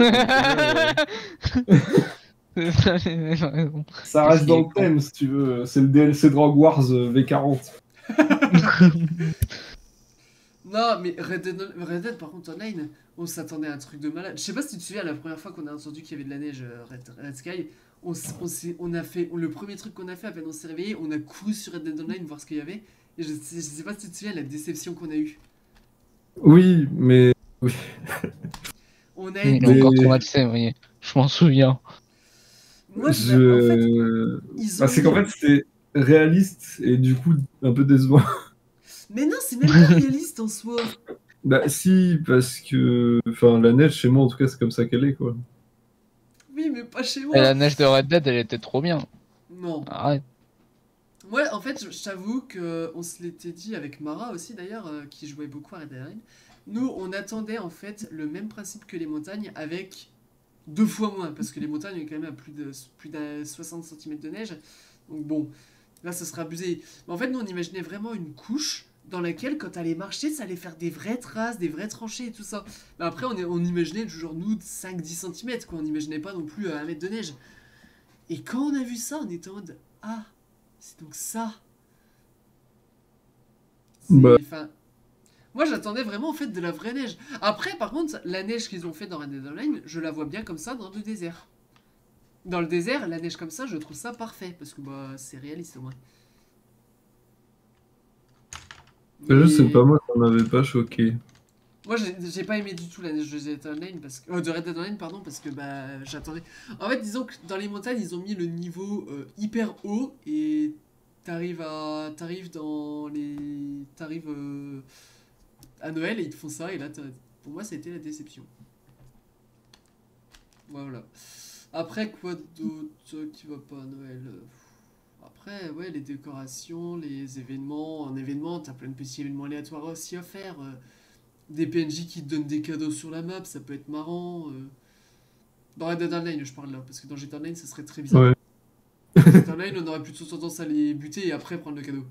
C'est ça, les mêmes raisons. Ça Qu'est-ce reste qui dans est le con. thème, si tu veux. C'est le DLC de Rogue Wars V40. Non, mais Red Dead, par contre, Online, on s'attendait à un truc de malade. Je sais pas si tu te souviens, la première fois qu'on a entendu qu'il y avait de la neige, Red Sky, on a fait, le premier truc qu'on a fait, à peine on s'est réveillé, on a couru sur Red Dead Online voir ce qu'il y avait. Et je sais pas si tu te souviens, la déception qu'on a eue. Oui, mais. Oui. On a Il est été. encore Mais- traumatisé, vous voyez. Je m'en souviens. Moi, en fait, ils ont C'est qu'en mis. fait, c'était réaliste et du coup, un peu décevant. Mais non, c'est même pas réaliste en soi. Bah, si, parce que. Enfin, la neige, chez moi, en tout cas, c'est comme ça qu'elle est, quoi. Oui, mais pas chez Et moi. la neige de Red Dead, elle était trop bien. Non. Arrête. Moi, en fait, je t'avoue que on se l'était dit avec Mara aussi d'ailleurs, qui jouait beaucoup à Red Dead Online. Nous, on attendait en fait le même principe que les montagnes avec 2 fois moins, parce que les montagnes ont quand même à plus de 60 cm de neige. Donc bon, là, ça serait abusé. Mais en fait, nous, on imaginait vraiment une couche dans laquelle, quand t'allais marcher, ça allait faire des vraies traces, des vraies tranchées et tout ça. Mais après, on imaginait genre, nous, 5-10 cm, quoi. On n'imaginait pas non plus 1 mètre de neige. Et quand on a vu ça, on était en mode, ah, c'est donc ça. Bah. Enfin, moi, j'attendais vraiment en fait de la vraie neige. Après, par contre, la neige qu'ils ont fait dans Red Dead Online, je la vois bien comme ça dans le désert. Dans le désert, la neige comme ça, je trouve ça parfait parce que bah c'est réaliste au moins. Je sais Mais pas, moi, ça m'avait pas choqué. moi, j'ai pas aimé du tout la neige de Red Dead Online de Red Dead Online, pardon, parce que bah j'attendais. En fait, disons que dans les montagnes, ils ont mis le niveau hyper haut et t'arrives dans les t'arrives à Noël et ils te font ça et là pour moi, ça a été la déception. Voilà. Après, quoi d'autre qui va pas à Noël? Après, ouais, les décorations, les événements. En événement, t'as plein de petits événements aléatoires aussi à faire. Des PNJ qui te donnent des cadeaux sur la map, ça peut être marrant. Dans Red Dead Online, je parle là, parce que dans GTA Online, ça serait très bizarre. Ouais. Dans GTA Online, on aurait plutôt tendance à les buter et après prendre le cadeau.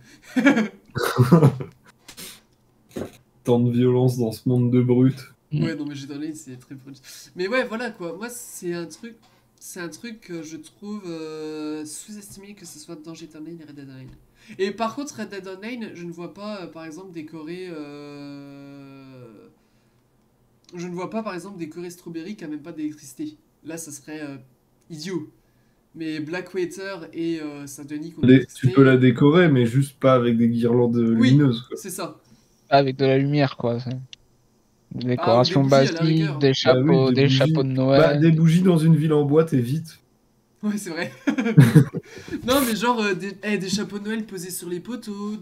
Tant de violence dans ce monde de brutes. Ouais, non, mais GTA Online, c'est très brut. Mais ouais, voilà quoi. Moi, c'est un truc que je trouve sous-estimé que ce soit dans GTA Online et Red Dead Online. Et par contre, Red Dead Online, je ne vois pas, par exemple, décorer. Je ne vois pas, par exemple, décorer Strawberry qui a même pas d'électricité. Là, ça serait idiot. Mais Blackwater et Saint-Denis qui ont de Tu peux la l'électricité. décorer, mais juste pas avec des guirlandes Oui, lumineuses, quoi. c'est ça. Avec de la lumière, quoi. Des Ah, ou des décorations bougies à la basiques, rigueur. Ah oui, des des chapeaux bougies. de Bah, Noël. des bougies dans une ville en bois, t'es vite. Ouais, c'est vrai. Non, mais genre des chapeaux de Noël posés sur les poteaux,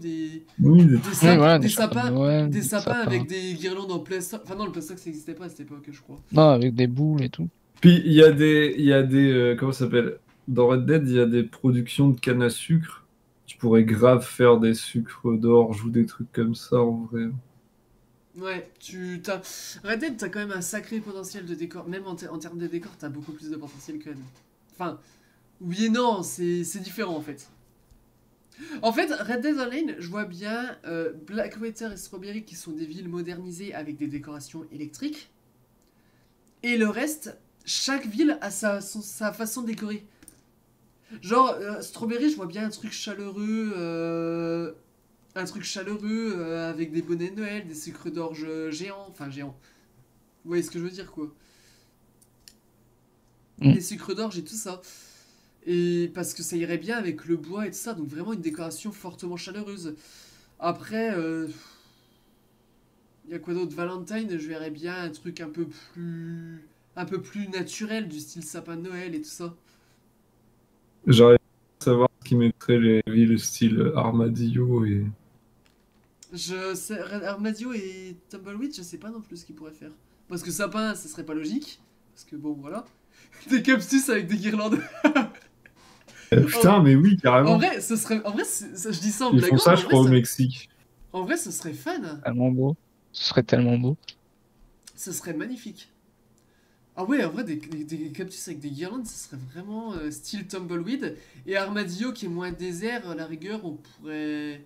Oui, des, Oui, sap- voilà, des des chapeaux de sapins, Noël, des des sapins sapins. avec des guirlandes en plastoc. Enfin non, le plastoc ça n'existait pas à cette époque, je crois. Non, avec des boules et tout. Puis il y a des comment ça s'appelle? Dans Red Dead, il y a des productions de canne à sucre. Tu pourrais grave faire des sucres d'orge ou des trucs comme ça en vrai. Ouais, Red Dead, t'as quand même un sacré potentiel de décor. Même en termes de décor, t'as beaucoup plus de potentiel que... Enfin, oui et non, c'est différent en fait. En fait, Red Dead Online, je vois bien Blackwater et Strawberry qui sont des villes modernisées avec des décorations électriques. Et le reste, chaque ville a sa façon de décorer. Genre, Strawberry, je vois bien un truc chaleureux avec des bonnets de Noël, des sucres d'orge géants, enfin géants. Vous voyez ce que je veux dire, quoi. Mm. Des sucres d'orge et tout ça. Et parce que ça irait bien avec le bois et tout ça, donc vraiment une décoration fortement chaleureuse. Après, il y a quoi d'autre? Valentine, je verrais bien un truc un peu plus naturel, du style sapin de Noël et tout ça. J'arrive pas à savoir ce qui mettrait les villes style Armadillo et. Je sais, Armadio et Tumbleweed, je sais pas non plus ce qu'ils pourraient faire. Parce que sapin, ça serait pas logique. Parce que bon, voilà. Des cactus avec des guirlandes. Putain, mais oui, En carrément. vrai, ce serait. En vrai, je dis ça en Ils font blaguant, ça, mais je crois, au Mexique. en vrai, ce serait fun. Tellement beau. Ce serait tellement beau. Ce serait magnifique. Ah ouais, en vrai, des cactus avec des guirlandes, ce serait vraiment style Tumbleweed. Et Armadillo, qui est moins désert, à la rigueur, on pourrait.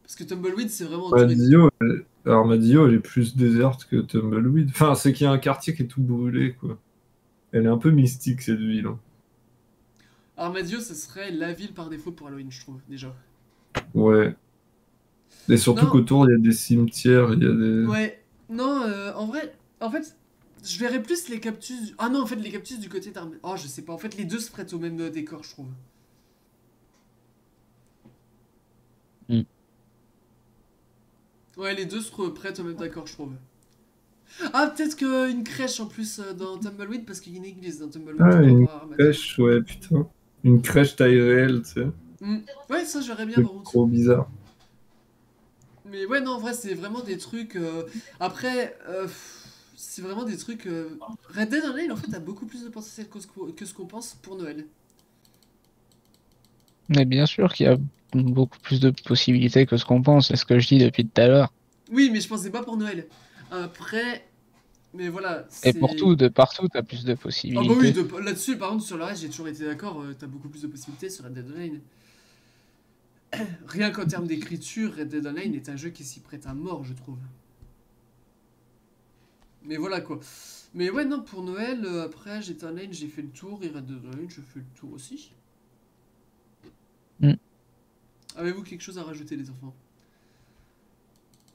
Parce que Tumbleweed, c'est vraiment entouré de. Armadillo, elle est plus déserte que Tumbleweed. Enfin, c'est qu'il y a un quartier qui est tout brûlé, quoi. Elle est un peu mystique, cette ville, hein. Armadillo, ce serait la ville par défaut pour Halloween, je trouve, déjà. Ouais. Et surtout Non, qu'autour, il y a des cimetières, il y a des. ouais. Non, en vrai, en fait, je verrais plus les cactus. Ah non, en fait, les cactus du côté d'Armadillo. Oh, je sais pas. En fait, les deux se prêtent au même décor, je trouve. Mm. Ouais, les deux se prêtent au même décor, je trouve. Ah, peut-être qu'une crèche en plus dans Tumbleweed, parce qu'il y a une église dans Tumbleweed Ah, par une rapport à Armadillo. crèche, ouais, putain. Une crèche taille réelle, tu sais. Hmm. Ouais, ça, je verrais bien, Truc par contre. trop bizarre. Mais ouais, non, en vrai, c'est vraiment des trucs. Après, c'est vraiment des trucs. Red Dead Online, en fait, a beaucoup plus de potentiel que ce qu'on pense pour Noël. Mais bien sûr qu'il y a beaucoup plus de possibilités que ce qu'on pense. C'est ce que je dis depuis tout à l'heure. Oui, mais je pensais pas pour Noël. Après, mais voilà, Et c'est... pour tout, de partout, t'as plus de Ah bah oui, possibilités. là-dessus, par contre, sur le reste, j'ai toujours été d'accord, t'as beaucoup plus de possibilités sur Red Dead Online. Rien qu'en termes d'écriture, Red Dead Online est un jeu qui s'y prête à mort, je trouve. Mais voilà quoi. Mais ouais, non, pour Noël, après, j'étais online, j'ai fait le tour, et Red Dead Online, je fais le tour aussi. Mm. Avez-vous quelque chose à rajouter, les enfants?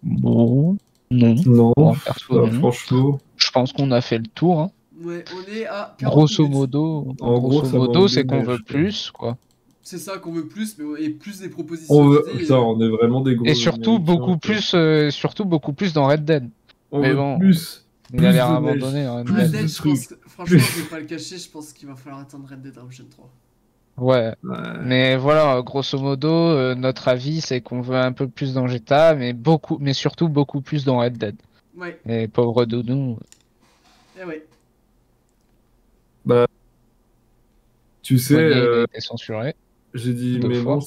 Bon, non. Non, Bon, perso, bah, non. franchement, Je pense qu'on a fait le tour, hein. Ouais, on est à 40 Grosso minutes. modo, en gros, ça c'est manque de qu'on veut neige, quoi. plus, quoi. C'est ça qu'on veut plus, et plus des propositions On veut... d'idées. Putain, on est vraiment des Et gros Américains, quoi. surtout beaucoup plus dans Red Dead. On Mais veut bon, plus, il a plus l'air de neige, abandonné, Red Red plus Dead. de Dead, je pense trucs. que, franchement, Plus... je vais pas le cacher, je pense qu'il va falloir attendre Red Dead Redemption 3. Ouais. Ouais. Mais voilà, grosso modo, notre avis, c'est qu'on veut un peu plus dans GTA, mais surtout beaucoup plus dans Red Dead. Ouais, Et pauvre Doudou, eh ouais. Bah, tu sais, Moignet, il a été censuré j'ai dit, 2 mais fois. bon,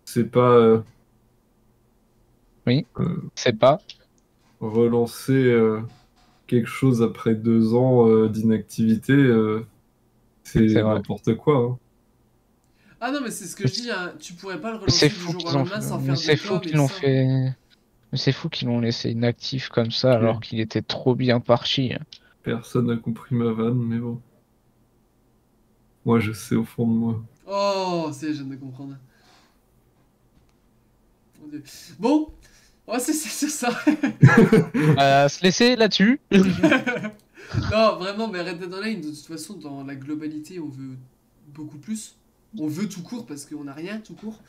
c'est pas Oui, euh, c'est pas. relancer quelque chose après 2 ans d'inactivité, C'est c'est vrai. n'importe quoi, hein. Ah non, mais c'est ce que je dis, hein, tu pourrais pas le Mais c'est relancer du fou jour au qu'ils ont lendemain fait. sans Mais faire de c'est fou com et qu'ils tout l'ont ça. fait. Mais c'est fou qu'ils l'ont laissé inactif comme ça alors Ok. qu'il était trop bien parti. Personne n'a compris ma vanne, mais bon. Moi, je sais au fond de moi. Oh, c'est, je viens de comprendre. Mon Dieu. Bon, on va se laisser sur ça. Se laisser là-dessus. Non, vraiment, mais Red Dead Online, de toute façon, dans la globalité, on veut beaucoup plus. On veut tout court parce qu'on n'a rien tout court.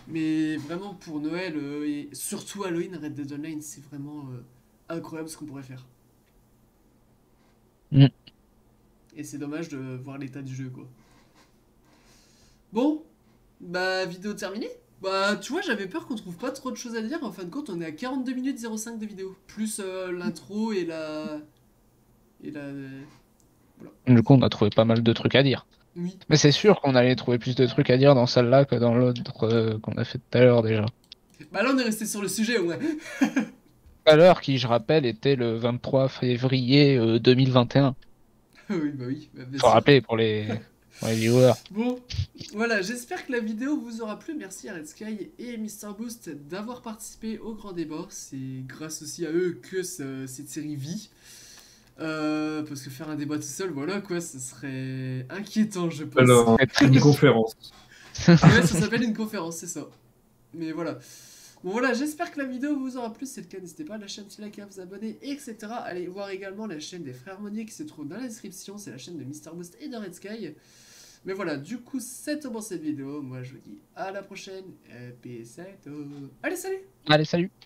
Mais vraiment, pour Noël et surtout Halloween, Red Dead Online, c'est vraiment incroyable ce qu'on pourrait faire. Mm. Et c'est dommage de voir l'état du jeu, quoi. Bon, bah, vidéo terminée. Bah, tu vois, j'avais peur qu'on trouve pas trop de choses à dire. En fin de compte, on est à 42 minutes 05 de vidéo. Plus l'intro et la... Et la... Voilà. Du coup, on a trouvé pas mal de trucs à dire. Oui. Mais c'est sûr qu'on allait trouver plus de trucs à dire dans celle-là que dans l'autre qu'on a fait tout à l'heure déjà. Bah là, on est resté sur le sujet, ouais. Tout à l'heure, qui, je rappelle, était le 23 février 2021. Oui, bah oui, bah, bien Faut sûr. rappeler pour les viewers. Bon, voilà, j'espère que la vidéo vous aura plu. Merci à Red Sky et MrBoost d'avoir participé au grand débat. C'est grâce aussi à eux que cette série vit. Parce que faire un débat tout seul, voilà quoi, ce serait inquiétant, je pense. Alors, une conférence. Ouais, ça s'appelle une conférence, c'est ça. Mais voilà. Bon voilà, j'espère que la vidéo vous aura plu. Si c'est le cas, n'hésitez pas à lâcher un petit like, à vous abonner, etc. Allez voir également la chaîne des Frères Monnier qui se trouve dans la description. C'est la chaîne de MrBoost et de Red Sky. Mais voilà, du coup, c'est tout pour cette vidéo. Moi, je vous dis à la prochaine. Peace out. Allez, salut! Allez, salut!